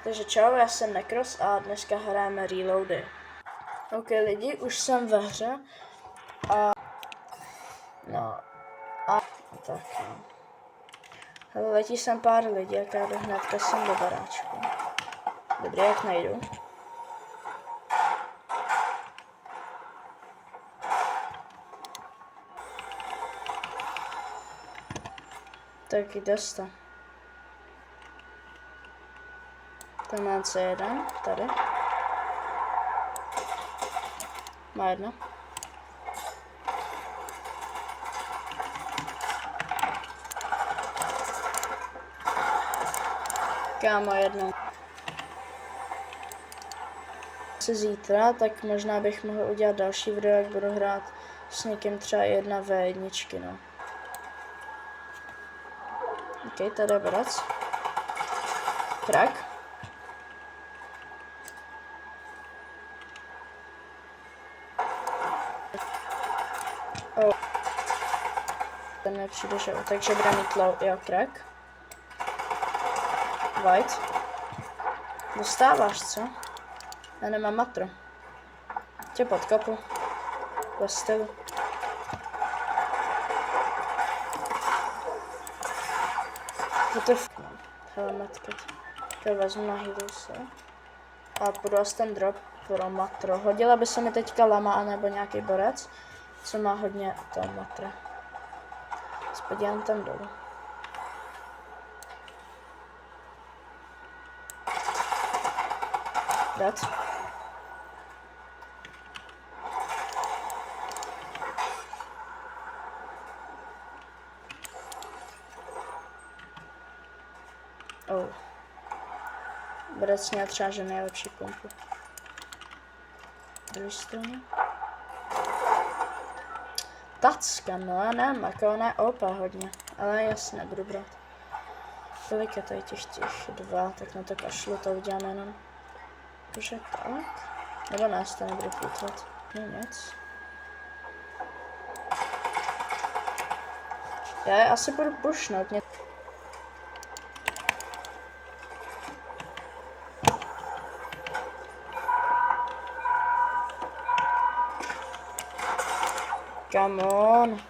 Takže čau, já jsem Necros a dneska hrajeme Reloady. OK lidi, už jsem ve hře a tak no. Hele, letí sem pár lidí, jak já jdu hnedka sem do baráčku. Dobrý, jak najdu. Tak kde jste? Tam má C1, tady. Má jedno. Kámo, jedno. Se zítra, tak možná bych mohl udělat další video, jak budu hrát s někým třeba 1v1, no. OK, tady je borec. Krak. Oh. Ten mi přijde, že takže bude mít low, jo, krak. White. Dostáváš, co? Já nemám matro. Tě podkopu. Ve stylu. WTF. Hele, medkit. To vezmu na healuse. A půjdu asi ten drop pro matro. Hodila by se mi teďka lama anebo nějaký borec, co má hodně toho matra. Spodívám tam dolů. Dead. Oh. Borec měl třeba, že nejlepší kompu. Druhý straně. Tacka, no já nevím, jako ona je OP hodně, ale jasně, budu brát. Kolik je tady těch dva, tak na to kašlu, to uděláme jenom. Takže tak. Nebo ne, to nebudu plutvat. No nic. Já je asi budu pushnout. Come on.